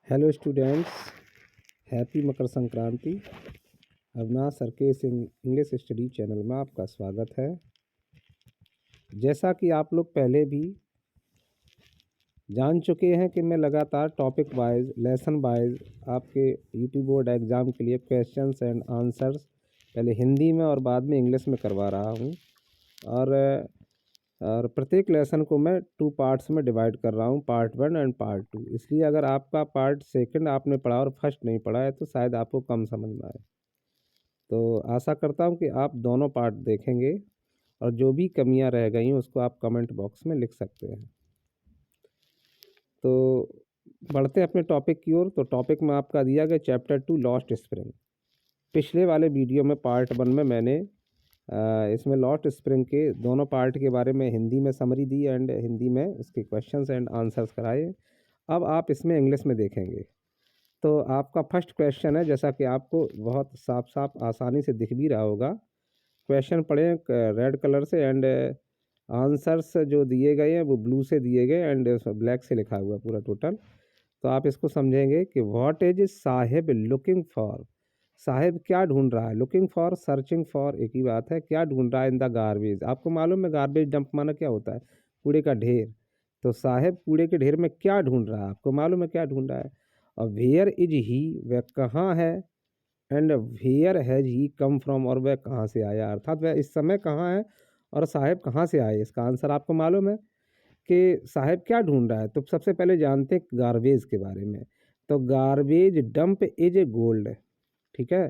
Hello students, happy Makar Sankranti. Avinash Sarkesh English study channel में आपका स्वागत है। जैसा कि आप लोग पहले भी जान चुके हैं कि मैं लगातार टॉपिक वाइज लेसन वाइज आपके यूपी बोर्ड एग्ज़ाम के लिए क्वेश्चंस एंड आंसर्स पहले हिंदी में और बाद में इंग्लिश में करवा रहा हूं। और प्रत्येक लेसन को मैं 2 पार्ट्स में डिवाइड कर रहा हूँ, पार्ट 1 एंड पार्ट 2। इसलिए अगर आपका पार्ट सेकंड आपने पढ़ा और फर्स्ट नहीं पढ़ा है तो शायद आपको कम समझ में आए। तो आशा करता हूँ कि आप दोनों पार्ट देखेंगे और जो भी कमियाँ रह गई उसको आप कमेंट बॉक्स में लिख सकते हैं। तो बढ़ते हैं अपने टॉपिक की ओर। तो टॉपिक में आपका दिया गया चैप्टर 2 लॉस्ट स्प्रिंग। पिछले वाले वीडियो में पार्ट 1 में मैंने इसमें लॉस्ट स्प्रिंग के दोनों पार्ट के बारे में हिंदी में समरी दी एंड हिंदी में उसके क्वेश्चंस एंड आंसर्स कराए। अब आप इसमें इंग्लिश में देखेंगे। तो आपका फर्स्ट क्वेश्चन है, जैसा कि आपको बहुत साफ साफ आसानी से दिख भी रहा होगा। क्वेश्चन पढ़ें रेड कलर से एंड आंसर्स जो दिए गए हैं वो ब्लू से दिए गए एंड ब्लैक से लिखा हुआ पूरा टोटल। तो आप इसको समझेंगे कि what is Sahib looking for. Sahib क्या ढूंढ रहा है? लुकिंग फॉर, सर्चिंग फॉर एक ही बात है। क्या ढूंढ रहा है इन द गार्बेज? आपको मालूम है गार्बेज डंप माना क्या होता है? कूड़े का ढेर। तो साहिब कूड़े के ढेर में क्या ढूंढ रहा है? आपको मालूम है क्या ढूंढ रहा है? और वेयर इज ही, वह कहाँ है? And where has he come from, और वह कहाँ से आया, अर्थात वह इस समय कहाँ है और साहिब कहाँ से आए। इसका आंसर आपको मालूम है कि साहिब क्या ढूंढ रहा है। तो सबसे पहले जानते हैं गार्बेज के बारे में। तो garbage dump is a gold, ठीक है,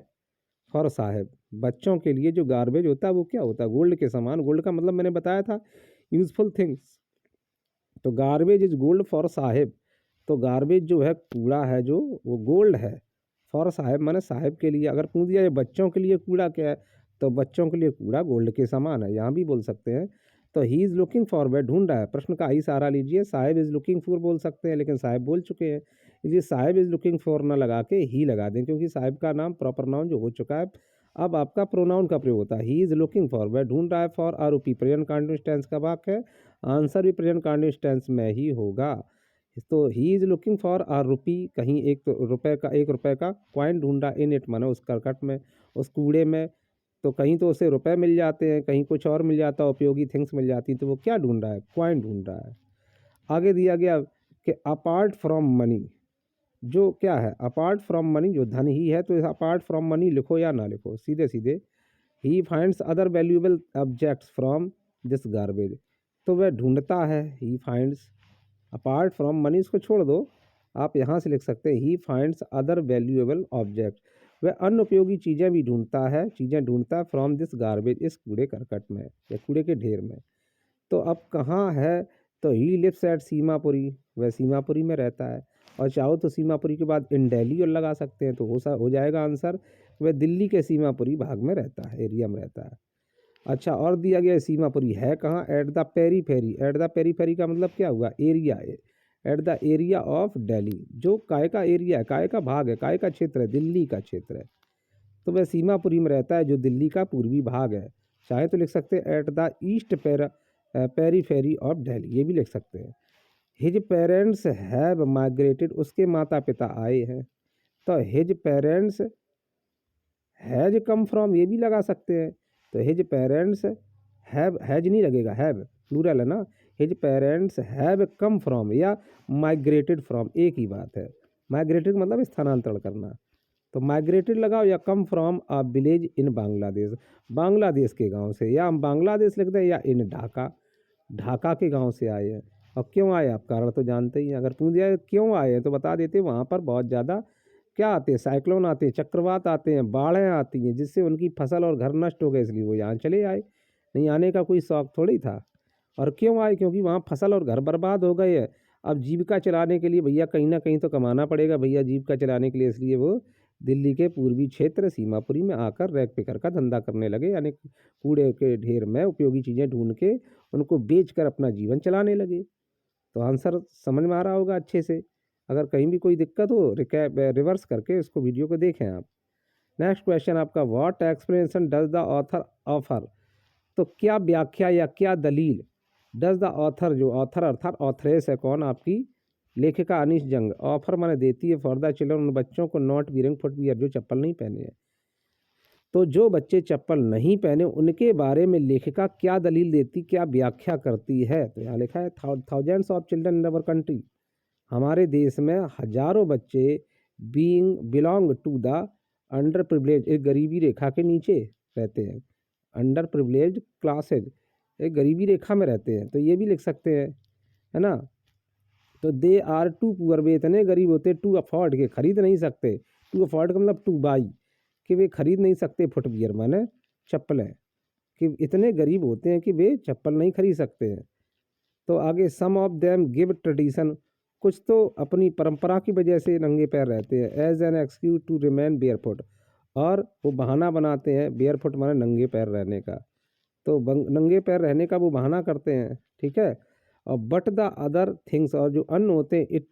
फॉर साहिब। बच्चों के लिए जो गार्बेज होता है वो क्या होता है? गोल्ड के समान। गोल्ड का मतलब मैंने बताया था यूजफुल थिंग्स। तो garbage is gold for Sahib. तो गार्बेज जो है, कूड़ा है जो, वो गोल्ड है फॉर साहिब, माने साहिब के लिए। अगर पूछ दिया बच्चों के लिए कूड़ा क्या है, तो बच्चों के लिए कूड़ा गोल्ड के समान है, यहाँ भी बोल सकते हैं। तो ही इज़ लुकिंग फॉर, वह ढूंढ रहा है। प्रश्न का ही सहारा लीजिए। साहिब इज़ लुकिंग फॉर बोल सकते हैं, लेकिन साहिब बोल चुके हैं, इसलिए साहिब इज़ लुकिंग फॉर ना लगा के ही लगा दें, क्योंकि साहिब का नाम प्रॉपर नाउन जो हो चुका है। अब आपका प्रोनाउन का प्रयोग होता है। ही इज़ लुकिंग फॉर, वह ढूंढ रहा है। फॉर आरोपी प्रेजेंट कंटिन्यूअस टेंस का वाक्य है, आंसर भी प्रेजेंट कंटिन्यूअस टेंस में ही होगा। तो he is looking for our rupee, कहीं एक तो रुपए का, 1 रुपए का कॉइन ढूंढा इन इट, माना उस करकट में, उस कूड़े में। तो कहीं तो उसे रुपए मिल जाते हैं, कहीं कुछ और मिल जाता है, उपयोगी थिंग्स मिल जाती। तो वो क्या ढूंढ रहा है? कॉइन ढूंढ रहा है। आगे दिया गया कि अपार्ट फ्रॉम मनी, जो क्या है? अपार्ट फ्रॉम मनी, जो धन ही है। तो अपार्ट फ्रॉम मनी लिखो या ना लिखो, सीधे सीधे he finds other valuable objects from this garbage. तो वह ढूंढता है, he finds apart from money, इसको छोड़ दो, आप यहाँ से लिख सकते हैं he finds other valuable object. वह अन्य उपयोगी चीज़ें भी ढूंढता है, चीज़ें ढूंढता है फ्रॉम दिस गार्बेज, इस कूड़े करकट में या कूड़े के ढेर में। तो अब कहाँ है? तो ही लिव्स एट सीमापुरी, वह सीमापुरी में रहता है। और चाहो तो सीमापुरी के बाद इन दिल्ली और लगा सकते हैं, तो हो जाएगा आंसर, वह दिल्ली के सीमापुरी भाग में रहता है, एरिया में रहता है। अच्छा, और दिया गया सीमापुरी है कहाँ? At the periphery. At the periphery का मतलब क्या हुआ? एरिया है। At the area of Delhi, जो काय का एरिया है, काय का भाग है, काय का क्षेत्र है, दिल्ली का क्षेत्र है। तो वह सीमापुरी में रहता है, जो दिल्ली का पूर्वी भाग है। चाहे तो लिख सकते हैं at the east periphery of Delhi, ये भी लिख सकते हैं। हिज पेरेंट्स हैव माइग्रेटेड, उसके माता पिता आए हैं। तो his parents has come from, ये भी लगा सकते हैं। तो हिज पेरेंट्स हैव, हैज नहीं लगेगा, हैव प्लूरल है ना। His parents have come from या माइग्रेटेड फ्रॉम, एक ही बात है। माइग्रेटेड मतलब स्थानांतरण करना। तो माइग्रेटेड लगाओ या come from a village in Bangladesh, Bangladesh के गांव से, या हम बांग्लादेश लिख दें, या इन ढाका, ढाका के गांव से आए हैं। और क्यों आए आप कारण तो जानते ही हैं। अगर पूछ दिया क्यों आए हैं तो बता देते वहाँ पर बहुत ज़्यादा क्या आते हैं? साइक्लोन आते हैं, चक्रवात आते हैं, बाढ़ें आती हैं, जिससे उनकी फसल और घर नष्ट हो गए, इसलिए वो यहाँ चले आए। नहीं आने का कोई शौक थोड़ी था। और क्यों आए? क्योंकि वहाँ फसल और घर बर्बाद हो गए हैं। अब जीविका चलाने के लिए भैया कहीं ना कहीं तो कमाना पड़ेगा भैया, जीविका चलाने के लिए, इसलिए वो दिल्ली के पूर्वी क्षेत्र सीमापुरी में आकर रैक पिकर का धंधा करने लगे, यानी कूड़े के ढेर में उपयोगी चीज़ें ढूंढ के उनको बेच कर अपना जीवन चलाने लगे। तो आंसर समझ में आ रहा होगा अच्छे से। अगर कहीं भी कोई दिक्कत हो रिवर्स करके इसको वीडियो को देखें आप। नेक्स्ट क्वेश्चन आपका, what explanation does the author offer. तो क्या व्याख्या या क्या दलील डज द ऑथर, जो ऑथर अर्थात ऑथरेस है कौन आपकी लेखिका अनीश जंग ऑफर माने देती है फॉर द चिल्ड्रन उन बच्चों को नॉट वियरिंग फुटवियर जो चप्पल नहीं पहने हैं। तो जो बच्चे चप्पल नहीं पहने उनके बारे में लेखिका क्या दलील देती, क्या व्याख्या करती है। तो यहाँ लिखा है thousands of children in our country, हमारे देश में हजारों बच्चे belong to the under privilege, एक गरीबी रेखा के नीचे रहते हैं, अंडर प्रिविलेज क्लासेज, एक गरीबी रेखा में रहते हैं। तो ये भी लिख सकते हैं, है ना। तो दे आर टू पुअर, वे इतने गरीब होते टू अफोर्ड के खरीद नहीं सकते, टू अफोर्ड का मतलब टू बाई, कि वे खरीद नहीं सकते फुटवियर माने चप्पलें, कि इतने गरीब होते हैं कि वे चप्पल नहीं खरीद सकते हैं। तो आगे सम ऑफ देम गिव ट्रेडिशन, कुछ तो अपनी परंपरा की वजह से नंगे पैर रहते हैं, as an excuse to remain barefoot, और वो बहाना बनाते हैं बेयरफुट माने नंगे पैर रहने का, तो नंगे पैर रहने का वो बहाना करते हैं, ठीक है। और बट द अदर थिंग्स, और जो अन्न होते हैं it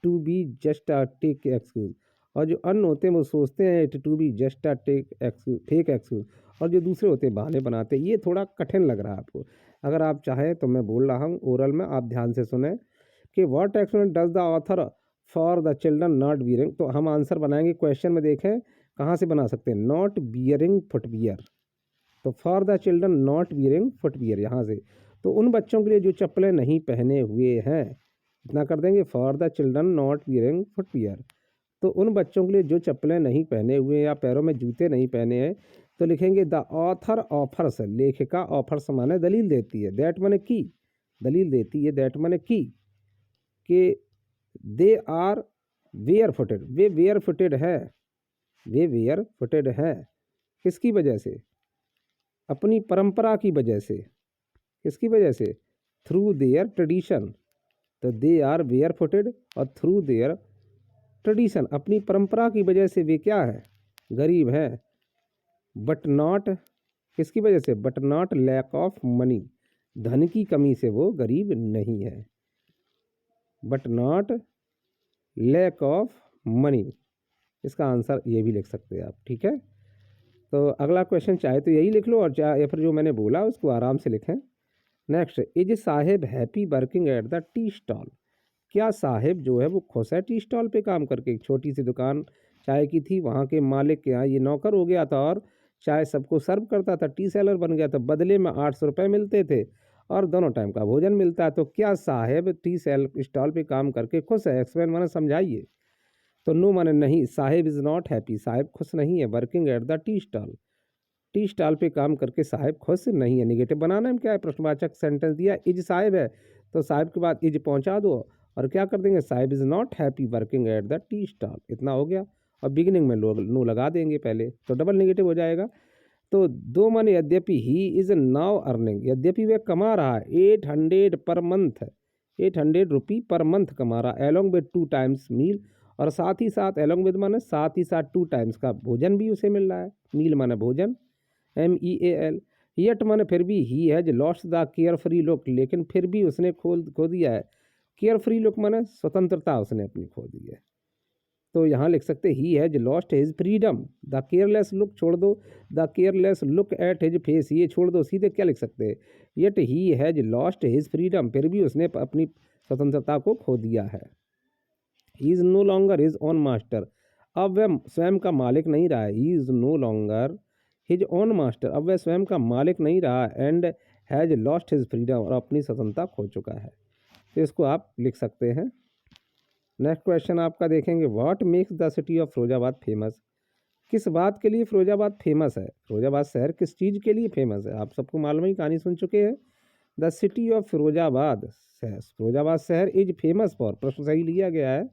to be just a take excuse, और जो अन्न होते हैं वो सोचते हैं it to be just a take excuse, और जो दूसरे होते हैं बहाने बनाते हैं। ये थोड़ा कठिन लग रहा है आपको, अगर आप चाहें तो मैं बोल रहा हूँ ओरल में, आप ध्यान से सुने कि what action does the author for the children not bearing. तो हम आंसर बनाएंगे, क्वेश्चन में देखें कहाँ से बना सकते हैं, नॉट बियरिंग फुटवियर, तो for the children not bearing footwear यहाँ से, तो उन बच्चों के लिए जो चप्पलें नहीं पहने हुए हैं, इतना कर देंगे for the children not bearing footwear, तो उन बच्चों के लिए जो चप्पलें नहीं पहने हुए हैं या पैरों में जूते नहीं पहने हैं, तो लिखेंगे द ऑथर ऑफर्स, लेखिका ऑफर्स माने दलील देती है, दैट माने की, दलील देती है, दैट माने की, कि दे आर वेयर फुटेड, वे वेयर फुटेड है, वे वेयर फुटेड है, किसकी वजह से, अपनी परंपरा की वजह से, किसकी वजह से, थ्रू देयर ट्रेडिशन, तो दे आर वेयर फुटेड और थ्रू देयर ट्रेडिशन, अपनी परंपरा की वजह से वे क्या है, गरीब है। बट नॉट, किसकी वजह से, but not lack of money, धन की कमी से वो गरीब नहीं है, but not lack of money, इसका आंसर ये भी लिख सकते हैं आप, ठीक है। तो अगला क्वेश्चन चाहे तो यही लिख लो, और चाहे या फिर जो मैंने बोला उसको आराम से लिखें। Next, is Saheb happy working at the tea stall, क्या साहेब जो है वो खुश है टी स्टॉल पे काम करके। एक छोटी सी दुकान चाय की थी, वहाँ के मालिक के यहाँ ये नौकर हो गया था और चाय सबको सर्व करता था, टी सेलर बन गया था, बदले में 800 रुपये मिलते थे और दोनों टाइम का भोजन मिलता है। तो क्या साहेब टी स्टॉल पे काम करके खुश है, एक्सप्लेन माने समझाइए। तो नो माने नहीं, साहेब इज़ नॉट हैप्पी, साहेब खुश नहीं है, working at the tea stall, tea stall पे काम करके साहेब खुश नहीं है। निगेटिव बनाना है, क्या है, प्रश्नवाचक सेंटेंस दिया, इज साहेब है तो साहेब के बाद इज पहुंचा दो और क्या कर देंगे, Saheb is not happy working at the tea stall, इतना हो गया। और बिगिनिंग में नो लगा देंगे पहले, तो डबल निगेटिव हो जाएगा। तो दो माने यद्यपि ही इज़ नाउ अर्निंग, यद्यपि वह कमा रहा है 800 पर मंथ, 800 रुपी पर मंथ कमा रहा, एलोंग विद 2 टाइम्स मील, और साथ ही साथ एलोंग विद माने साथ ही साथ 2 टाइम्स का भोजन भी उसे मिल रहा है, मील माने भोजन, MEAL। यट माने फिर भी ही has lost the care free look, लेकिन फिर भी उसने खो दिया है, केयर फ्री लुक माने स्वतंत्रता उसने अपनी खो दी है। तो यहाँ लिख सकते he has lost his freedom, the careless look छोड़ दो, the careless look at his face ये छोड़ दो, सीधे क्या लिख सकते हैं, yet he has lost his freedom, फिर भी उसने अपनी स्वतंत्रता को खो दिया है। He is no longer his own master, अब वह स्वयं का मालिक नहीं रहा है, he is no longer his own master, अब वह स्वयं का मालिक नहीं रहा, and has lost his freedom, और अपनी स्वतंत्रता खो चुका है। तो इसको आप लिख सकते हैं। नेक्स्ट क्वेश्चन आपका देखेंगे, what makes the city of Firozabad famous, किस बात के लिए फिरोजाबाद फेमस है, फिरोजाबाद शहर किस चीज़ के लिए फेमस है। आप सबको मालूम ही, कहानी सुन चुके हैं। द सिटी ऑफ फिरोजाबाद शहर, फिरोजाबाद शहर इज फेमस फॉर, प्रश्न सही लिया गया है,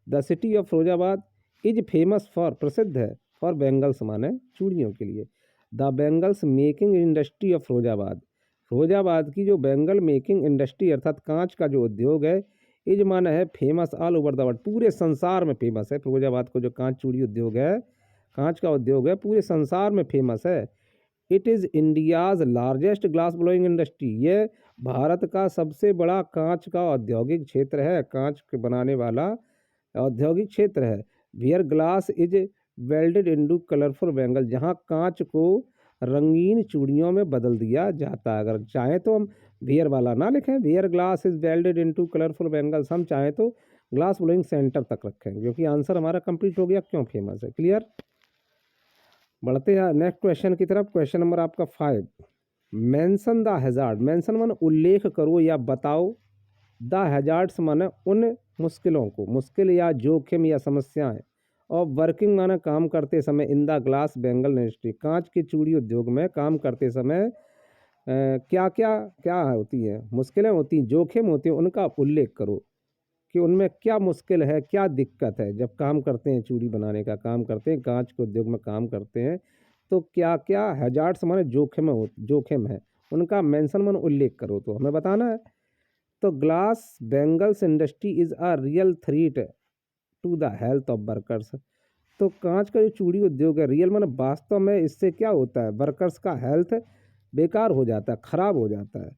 the city of Firozabad is famous for, प्रसिद्ध है, फॉर बेंगल्स माने चूड़ियों के लिए, the bangles making industry of Firozabad, Firozabad की जो बेंगल मेकिंग इंडस्ट्री अर्थात कांच का जो उद्योग है, इज माना है famous all over the world, पूरे संसार में फेमस है। फिरोजाबाद को जो कांच चूड़ी उद्योग है, कांच का उद्योग है, पूरे संसार में फेमस है। It is India's largest glass blowing industry, ये भारत का सबसे बड़ा कांच का औद्योगिक क्षेत्र है, कांच के बनाने वाला औद्योगिक क्षेत्र है। Wear glass is welded into colourful bangle, जहाँ कांच को रंगीन चूड़ियों में बदल दिया जाता है। अगर चाहें तो हम वियर वाला ना लिखें, wear glass is welded into colourful bangles, हम चाहें तो ग्लास ब्लोइंग सेंटर तक रखें, क्योंकि आंसर हमारा कंप्लीट हो गया क्यों फेमस है। क्लियर। बढ़ते हैं नेक्स्ट क्वेश्चन की तरफ। क्वेश्चन नंबर आपका 5। Mention the hazard. मेंशन माने उल्लेख करो या बताओ, द हैजार्ड्स माने उन मुश्किलों को, मुश्किल या जोखिम या समस्याएं, और वर्किंग माने काम करते समय, in the glass bangle industry, कांच के चूड़ी उद्योग में काम करते समय क्या क्या क्या होती हैं, मुश्किलें होती हैं, जोखिम होती हैं, उनका उल्लेख करो कि उनमें क्या मुश्किल है, क्या दिक्कत है। जब काम करते हैं, चूड़ी बनाने का काम करते हैं, कांच के उद्योग में काम करते हैं, तो क्या क्या हैजार्ड्स माने जोखिम है, उनका मेंशन माने उल्लेख करो, तो हमें बताना है। तो glass bangles industry is a real threat to the health of workers. तो कांच का जो चूड़ी उद्योग है, रियल माने वास्तव में इससे क्या होता है, वर्कर्स का हेल्थ बेकार हो जाता है, खराब हो जाता है।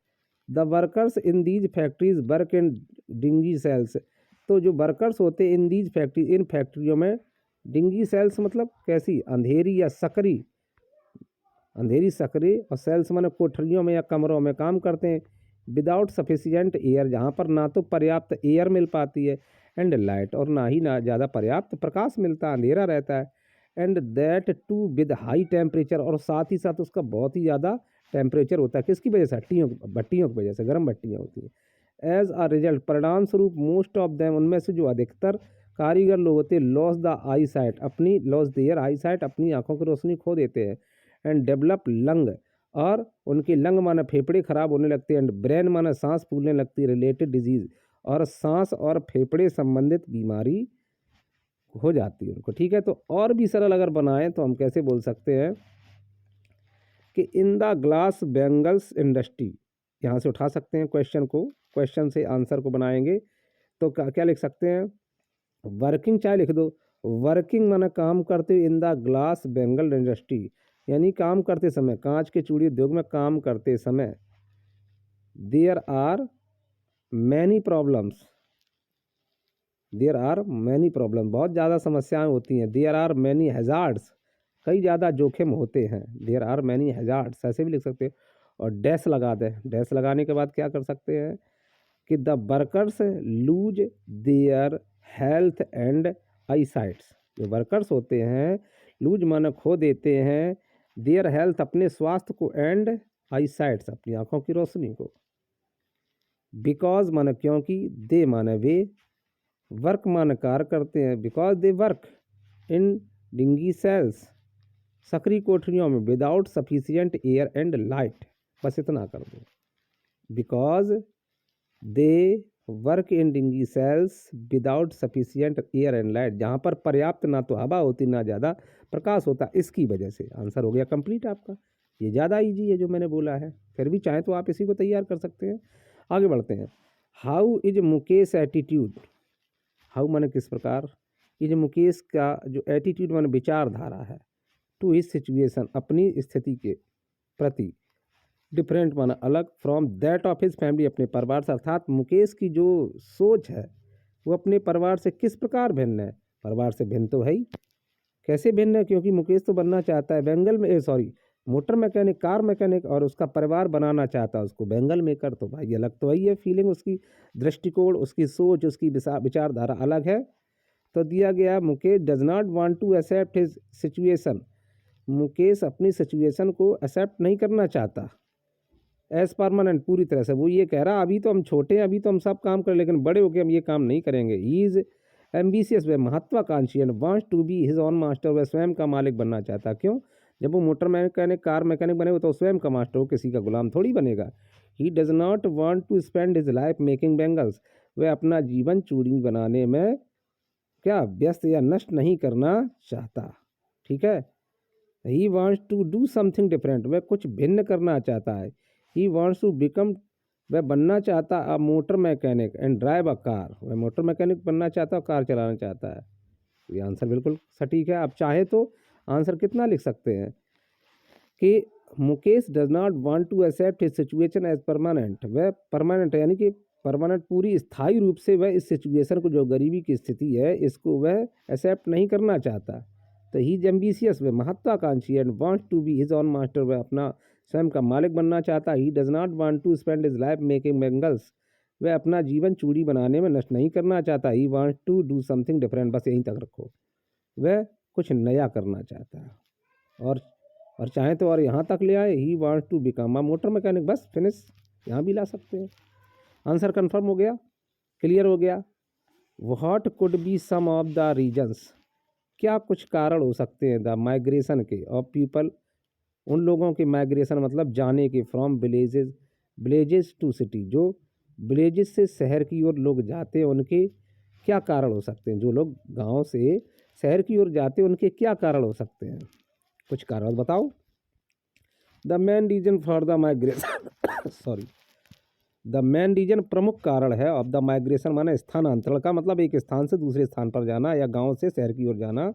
The workers in these factories work in dingy cells. तो जो वर्कर्स होते हैं इन दीज फैक्ट्री, इन फैक्ट्रियों में, डिंगी सेल्स मतलब कैसी, अंधेरी या सकरी, अंधेरी सकरी, और सेल्स माने कोठरियों में या कमरों में काम करते हैं। विदाउट सफिशियंट एयर, जहाँ पर ना तो पर्याप्त एयर मिल पाती है, एंड लाइट, और ना ही ना ज़्यादा पर्याप्त प्रकाश मिलता है, अंधेरा रहता है। And that too with high temperature, और साथ ही साथ उसका बहुत ही ज़्यादा टेम्परेचर होता है। किसकी वजह से, भट्टियों की वजह से, गर्म भट्टियाँ होती हैं। एज अ रिजल्ट, परिणाम स्वरूप, मोस्ट ऑफ देम, उनमें से जो अधिकतर कारीगर लोग होते हैं, लॉस द आई साइट, अपनी लॉस देयर आई साइट, अपनी आंखों की रोशनी खो देते हैं। एंड डेवलप लंग, और उनके लंग माना फेफड़े खराब होने लगते हैं। एंड ब्रेन माना सांस फूलने लगती है। रिलेटेड डिजीज, और सांस और फेफड़े संबंधित बीमारी हो जाती है उनको। ठीक है, तो और भी सरल अगर बनाएं तो हम कैसे बोल सकते हैं कि in the glass bangles industry, यहाँ से उठा सकते हैं क्वेश्चन को, क्वेश्चन से आंसर को बनाएंगे तो क्या क्या लिख सकते हैं, वर्किंग चाहे लिख दो। वर्किंग माना काम करते हुए, in the glass bangle industry, यानी काम करते समय, कांच के चूड़ी उद्योग में काम करते समय, there are many problems, there are many problem, बहुत ज़्यादा समस्याएं होती हैं। देयर आर मैनी हैजार्ड्स, कई ज़्यादा जोखिम होते हैं। देयर आर मैनी हैजार्ड्स, ऐसे भी लिख सकते हैं। और डैश लगा दें, डैश लगाने के बाद क्या कर सकते हैं कि the workers lose their health and I sites, जो वर्कर्स होते हैं, लूज माने खो देते हैं, देयर हेल्थ, अपने स्वास्थ्य को, एंड आई साइट्स, अपनी आंखों की रोशनी को। बिकॉज माने क्योंकि, दे माने वे, वर्क माने कार्य करते हैं, because they work in dingy cells, सकरी कोठरियों में, without sufficient air and light, बस इतना कर दो। Because they work in dingy cells without sufficient air and light, जहाँ पर पर्याप्त ना तो हवा होती ना ज़्यादा प्रकाश होता, इसकी वजह से। आंसर हो गया कंप्लीट आपका। ये ज़्यादा इजी है जो मैंने बोला है, फिर भी चाहें तो आप इसी को तैयार कर सकते हैं। आगे बढ़ते हैं। How is Mukesh attitude, how माने किस प्रकार, ये जो मुकेश का जो एटीट्यूड माने विचारधारा है, टू हिज सिचुएशन, अपनी स्थिति के प्रति, डिफरेंट माना अलग, from that of his family, अपने परिवार से, अर्थात मुकेश की जो सोच है वो अपने परिवार से किस प्रकार भिन्न है, परिवार से भिन्न तो है ही। कैसे भिन्न है, क्योंकि मुकेश तो बनना चाहता है बेंगल में, sorry, motor mechanic, car mechanic, और उसका परिवार बनाना चाहता है उसको बेंगल मेकर, तो भाई अलग तो ही है। फीलिंग, उसकी दृष्टिकोण, उसकी सोच, उसकी विचारधारा अलग है। तो दिया गया, Mukesh does not want to accept his situation, Mukesh अपनी सिचुएशन को एक्सेप्ट नहीं करना चाहता एज परमानेंट, पूरी तरह से। वो ये कह रहा अभी तो हम छोटे हैं, अभी तो हम सब काम करें, लेकिन बड़े होकर हम ये काम नहीं करेंगे। ही इज एम्बिशियस, वह महत्वाकांक्षी, and wants to be his own master, वह स्वयं का मालिक बनना चाहता। क्यों, जब वो मोटर मैकेनिक, कार मैकेनिक बने तो स्वयं का मास्टर हो, किसी का गुलाम थोड़ी बनेगा। He does not want to spend his life making bangles, वह अपना जीवन चूड़ी बनाने में क्या व्यस्त या नष्ट नहीं करना चाहता। ठीक है, he wants to do something different, वह कुछ भिन्न करना चाहता है। ही वांट्स टू बिकम, वह बनना चाहता अ motor mechanic and drive a car, वह मोटर मैकेनिक बनना चाहता है और कार चलाना चाहता है। ये आंसर बिल्कुल सटीक है। आप चाहे तो आंसर कितना लिख सकते हैं कि Mukesh does not want to accept his situation as permanent, वह परमानेंट यानी कि परमानेंट, पूरी स्थायी रूप से वह इस सिचुएशन को, जो गरीबी की स्थिति है, इसको वह एक्सेप्ट नहीं करना चाहता। तो ही इज एम्बिशियस, वह महत्वाकांक्षी, and wants to be his own master, वह अपना स्वयं का मालिक बनना चाहता है। He does not want to spend his life making bangles, वह अपना जीवन चूड़ी बनाने में नष्ट नहीं करना चाहता। He wants to do something different, बस यहीं तक रखो। वह कुछ नया करना चाहता है और चाहे तो और यहाँ तक ले आए, he wants to become a motor mechanic, बस फिनिश, यहाँ भी ला सकते हैं। आंसर कन्फर्म हो गया, क्लियर हो गया। What could be some of the reasons, क्या कुछ कारण हो सकते हैं द माइग्रेशन के ऑफ पीपल, उन लोगों के माइग्रेशन मतलब जाने के, फ्रॉम विलेजेस टू सिटी, जो विलेजेस से शहर की ओर लोग जाते हैं उनके क्या कारण हो सकते हैं। जो लोग गांव से शहर की ओर जाते हैं उनके क्या कारण हो सकते हैं, कुछ कारण बताओ। The main reason for the migration sorry the main reason, प्रमुख कारण है ऑफ द माइग्रेशन माने स्थानांतरण का, मतलब एक स्थान से दूसरे स्थान पर जाना या गांव से शहर की ओर जाना।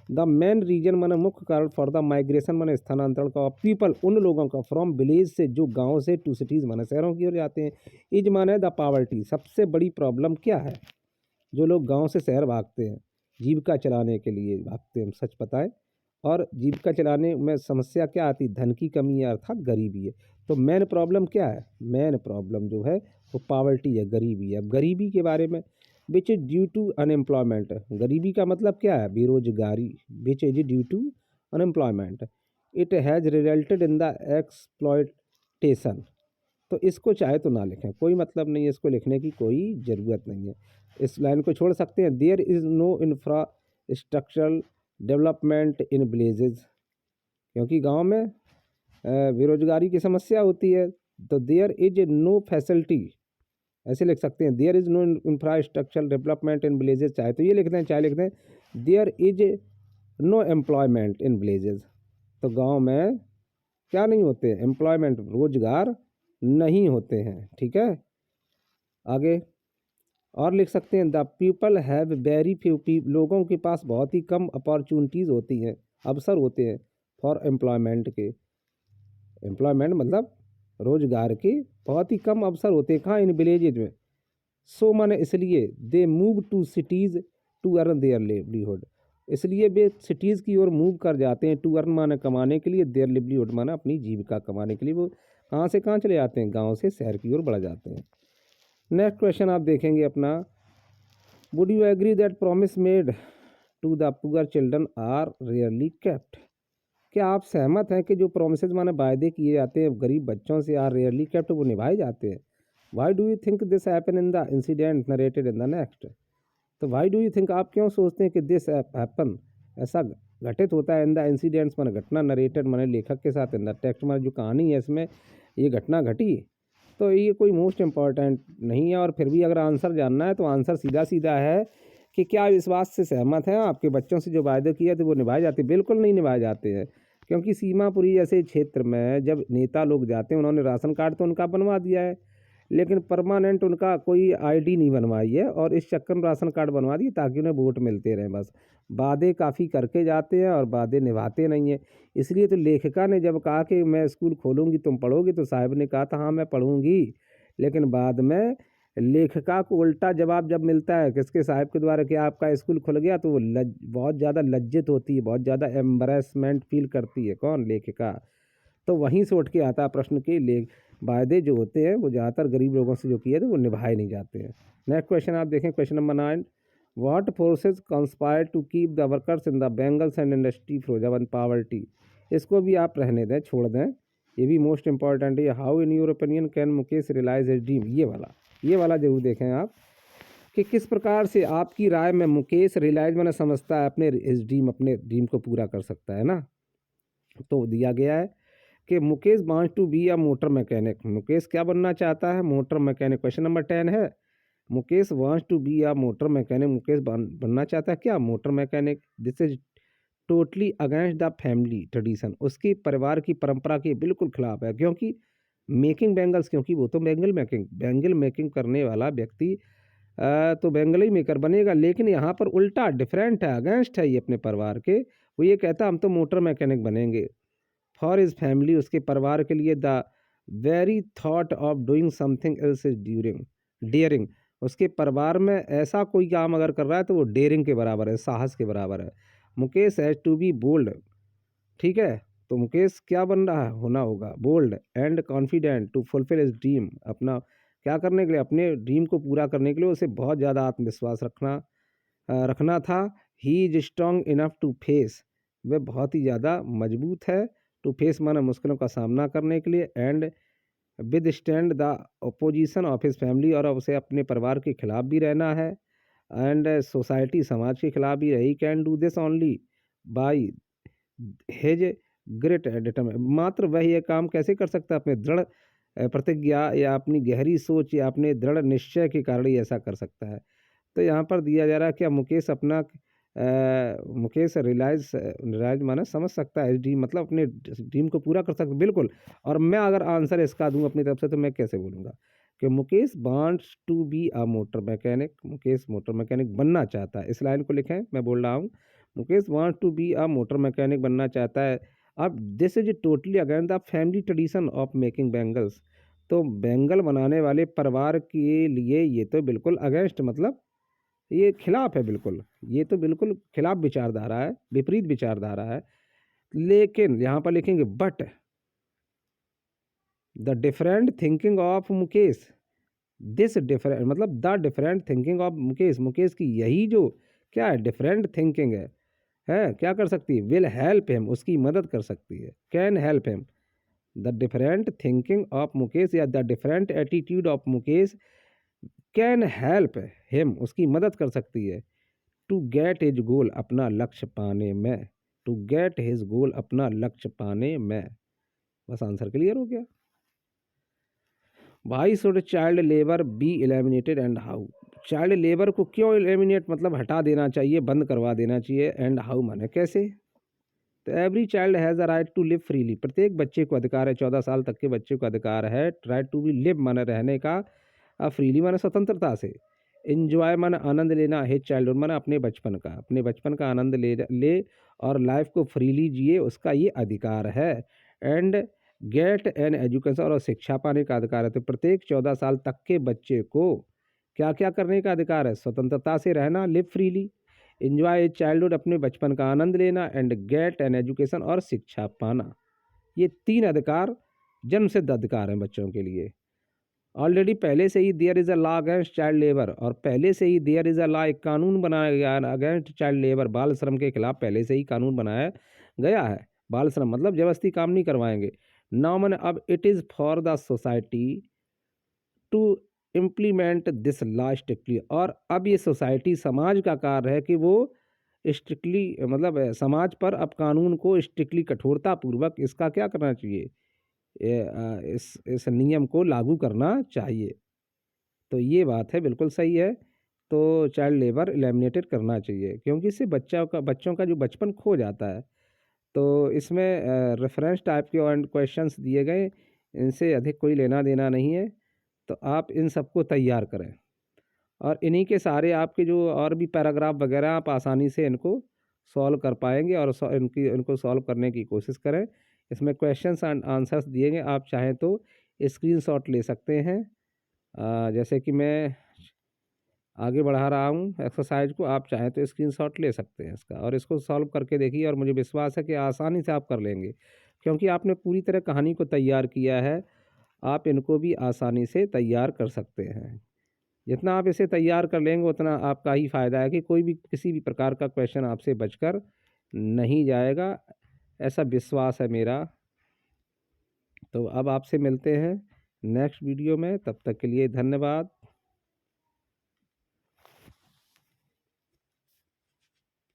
द मेन रीजन माने मुख्य कारण, फॉर द माइग्रेशन माने स्थानांतरण का, पीपल उन लोगों का, फ्रॉम विलेज से जो गांव से, टू सिटीज़ माने शहरों की ओर जाते हैं। इज माने द पावर्टी, सबसे बड़ी प्रॉब्लम क्या है, जो लोग गांव से शहर भागते हैं जीविका चलाने के लिए भागते हैं, सच बताएं। और जीविका चलाने में समस्या क्या आती, धन की कमी है अर्थात गरीबी है। तो मेन प्रॉब्लम क्या है, मेन प्रॉब्लम जो है वो पावर्टी है, गरीबी है। अब गरीबी के बारे में, which is due to unemployment, गरीबी का मतलब क्या है, बेरोजगारी। Which is due to unemployment, it has resulted in the exploitation. तो इसको चाहे तो ना लिखें, कोई मतलब नहीं है, इसको लिखने की कोई ज़रूरत नहीं है, इस लाइन को छोड़ सकते हैं। There is no infrastructural development in villages, क्योंकि गांव में बेरोजगारी की समस्या होती है। तो देयर इज नो फैसिलिटी, ऐसे लिख सकते हैं, there is no infrastructural development in villages, चाहे तो ये लिख दें चाहे लिख दें there is no employment in villages. तो गांव में क्या नहीं होते, एम्प्लॉयमेंट, रोजगार नहीं होते हैं, ठीक है। आगे और लिख सकते हैं, the people have very few, लोगों के पास बहुत ही कम अपॉर्चुनिटीज़ होती हैं, अवसर होते हैं फॉर एम्प्लॉयमेंट के, एम्प्लॉयमेंट मतलब रोजगार के बहुत ही कम अवसर होते हैं, कहाँ, इन विलेजेज में। सो माने इसलिए, they move to cities to earn their livelihood, इसलिए वे सिटीज़ की ओर मूव कर जाते हैं, टू अर्न माने कमाने के लिए, देयर लिवलीहुड माना अपनी जीविका कमाने के लिए, वो कहाँ से कहाँ चले जाते हैं, गांव से शहर की ओर बढ़ जाते हैं। नेक्स्ट क्वेश्चन आप देखेंगे अपना, would you agree that promise made to the poor children are rarely kept, क्या आप सहमत हैं कि जो प्रोमिसेस माने वायदे किए जाते हैं गरीब बच्चों से, आर रेयरली केप्ट, वो निभाए जाते हैं। Why do you think this happen in the incident narrated in the next, तो वाई डू यू थिंक, आप क्यों सोचते हैं कि दिस हैपन, ऐसा घटित होता है, इन द इंसिडेंट्स माने घटना, नरेटेड माने लेखक के साथ, इन द टेक्स्ट माने जो कहानी है इसमें ये घटना घटी। तो ये कोई मोस्ट इम्पॉर्टेंट नहीं है, और फिर भी अगर आंसर जानना है तो आंसर सीधा सीधा है कि क्या इस बात से सहमत हैं आपके बच्चों से जो वायदे किए थे वो निभाए जाते, बिल्कुल नहीं निभाए जाते हैं। क्योंकि सीमापुरी जैसे क्षेत्र में जब नेता लोग जाते हैं, उन्होंने राशन कार्ड तो उनका बनवा दिया है, लेकिन परमानेंट उनका कोई आईडी नहीं बनवाई है, और इस चक्कर में राशन कार्ड बनवा दिए ताकि उन्हें वोट मिलते रहें। बस वादे काफ़ी करके जाते हैं और वादे निभाते नहीं हैं। इसलिए तो लेखिका ने जब कहा कि मैं स्कूल खोलूँगी तुम पढ़ोगी, तो साहब ने कहा था हाँ मैं पढ़ूँगी, लेकिन बाद में लेखिका को उल्टा जवाब जब मिलता है किसके, साहब के द्वारा, कि आपका स्कूल खुल गया, तो वो बहुत ज़्यादा लज्जित होती है, बहुत ज़्यादा एम्बरेसमेंट फील करती है, कौन, लेखिका। तो वहीं से उठ के आता है प्रश्न कि वायदे जो होते हैं वो ज़्यादातर गरीब लोगों से जो किए थे वो निभाए नहीं जाते हैं। नेक्स्ट क्वेश्चन आप देखें, question number 9, what forces conspire to keep the workers in the bangles and industry frozen in poverty, इसको भी आप रहने दें, छोड़ दें, ये भी मोस्ट इंपॉर्टेंट है। How in your opinion can Mukesh realise his dream, ये वाला जरूर देखें आप, कि किस प्रकार से आपकी राय में मुकेश रियलाइज मैंने समझता है अपने अपने ड्रीम को पूरा कर सकता है ना। तो दिया गया है कि Mukesh wants to be a motor mechanic, Mukesh क्या बनना चाहता है, मोटर मैकेनिक। क्वेश्चन नंबर 10 है, Mukesh wants to be a motor mechanic, Mukesh बनना चाहता है क्या, motor mechanic. This is totally against the family tradition, उसकी परिवार की परंपरा के बिल्कुल खिलाफ है, क्योंकि मेकिंग बैंगल्स, क्योंकि वो तो बैंगल मेकिंग करने वाला व्यक्ति तो बैंगल ही मेकर बनेगा, लेकिन यहाँ पर उल्टा डिफरेंट है, अगेंस्ट है ये अपने परिवार के। वो ये कहता हम तो मोटर मैकेनिक बनेंगे। फॉर हिज फैमिली, उसके परिवार के लिए, the very thought of doing something else is daring, उसके परिवार में ऐसा कोई काम अगर कर रहा है तो वो डेयरिंग के बराबर है, साहस के बराबर है। Mukesh has to be bold, ठीक है, तो मुकेश क्या बन रहा है, होना होगा bold and confident to fulfil his dream, अपना क्या करने के लिए? अपने ड्रीम को पूरा करने के लिए उसे बहुत ज़्यादा आत्मविश्वास रखना था। He is strong enough to face, वह बहुत ही ज़्यादा मजबूत है। टू फेस माने मुश्किलों का सामना करने के लिए, and with stand the opposition of his family, और उसे अपने परिवार के खिलाफ भी रहना है, एंड सोसाइटी समाज के खिलाफ भी रही। Can do this only by his great determine, मात्र वह ये काम कैसे कर सकता है? अपने दृढ़ प्रतिज्ञा या अपनी गहरी सोच या अपने दृढ़ निश्चय के कारण ही ऐसा कर सकता है। तो यहाँ पर दिया जा रहा है क्या मुकेश रियलाइज माने समझ सकता है, ड्रीम मतलब अपने ड्रीम को पूरा कर सकता है, बिल्कुल। और मैं अगर आंसर इसका दूं अपनी तरफ से तो मैं कैसे बोलूँगा कि Mukesh wants to be a motor mechanic, Mukesh motor mechanic बनना चाहता है। इस लाइन को लिखें, मैं बोल रहा हूँ, Mukesh wants to be a motor mechanic बनना चाहता है। अब this is totally against the family tradition of making bangles, तो बैंगल बनाने वाले परिवार के लिए ये तो बिल्कुल अगेंस्ट, मतलब ये खिलाफ है बिल्कुल, ये तो बिल्कुल खिलाफ विचारधारा है, विपरीत विचारधारा है। लेकिन यहाँ पर लिखेंगे but the different thinking of Mukesh, this different मतलब the different thinking of Mukesh, Mukesh की यही जो क्या है डिफरेंट थिंकिंग है क्या कर सकती है? विल हेल्प हिम, उसकी मदद कर सकती है। Can help him, the different thinking of Mukesh या the different attitude of Mukesh can help him, उसकी मदद कर सकती है। टू गेट हिज गोल, अपना लक्ष्य पाने में, टू गेट हिज गोल, अपना लक्ष्य पाने में। बस आंसर क्लियर हो गया। Why should child labour be eliminated and how, child labour को क्यों एलिमिनेट मतलब हटा देना चाहिए, बंद करवा देना चाहिए, एंड हाउ माने कैसे? तो every child has a right to live freely, प्रत्येक बच्चे को अधिकार है, 14 साल तक के बच्चे को अधिकार है, राइट टू बी लिव माने रहने का, फ्रीली माने स्वतंत्रता से, इंजॉय माने आनंद लेना, हिज चाइल्डहुड माने अपने बचपन का आनंद ले और लाइफ को फ्रीली जिए, उसका ये अधिकार है। एंड गेट एन एजुकेशन, और शिक्षा पाने का अधिकार है। तो प्रत्येक 14 साल तक के बच्चे को क्या क्या करने का अधिकार है? स्वतंत्रता से रहना, लिव फ्रीली, इंजॉय चाइल्डहुड, अपने बचपन का आनंद लेना, एंड गेट एन एजुकेशन, और शिक्षा पाना। ये 3 अधिकार जन्मसिद्ध अधिकार हैं बच्चों के लिए। ऑलरेडी पहले से ही there is a law against child labour, और पहले से ही देयर इज़ अ लॉ, एक कानून बनाया गया है अगेंस्ट चाइल्ड लेबर, बाल श्रम के खिलाफ पहले से ही कानून बनाया गया है। बाल श्रम मतलब जबरदस्ती काम नहीं करवाएंगे। नाउ मैंने अब it is for the society to implement this law strictly, और अब ये सोसाइटी समाज का कार्य है कि वो स्ट्रिक्टली मतलब समाज पर अब कानून को स्ट्रिक्टली कठोरता पूर्वक इसका क्या करना चाहिए, इस नियम को लागू करना चाहिए। तो ये बात है, बिल्कुल सही है। तो चाइल्ड लेबर एलिमिनेटेड करना चाहिए, क्योंकि इससे बच्चों का जो बचपन खो जाता है। तो इसमें रेफरेंस टाइप के और क्वेश्चंस दिए गए, इनसे अधिक कोई लेना देना नहीं है। तो आप इन सबको तैयार करें, और इन्हीं के सारे आपके जो और भी पैराग्राफ वगैरह आप आसानी से इनको सॉल्व कर पाएंगे, और इनको सॉल्व करने की कोशिश करें। इसमें क्वेश्चंस एंड आंसर्स दिए गए, आप चाहें तो स्क्रीनशॉट ले सकते हैं। जैसे कि मैं आगे बढ़ा रहा हूँ एक्सरसाइज को, आप चाहें तो स्क्रीनशॉट ले सकते हैं इसका, और इसको सॉल्व करके देखिए, और मुझे विश्वास है कि आसानी से आप कर लेंगे, क्योंकि आपने पूरी तरह कहानी को तैयार किया है। आप इनको भी आसानी से तैयार कर सकते हैं। जितना आप इसे तैयार कर लेंगे उतना आपका ही फ़ायदा है कि कोई भी किसी भी प्रकार का क्वेश्चन आपसे बचकर नहीं जाएगा, ऐसा विश्वास है मेरा। तो अब आपसे मिलते हैं नेक्स्ट वीडियो में, तब तक के लिए धन्यवाद।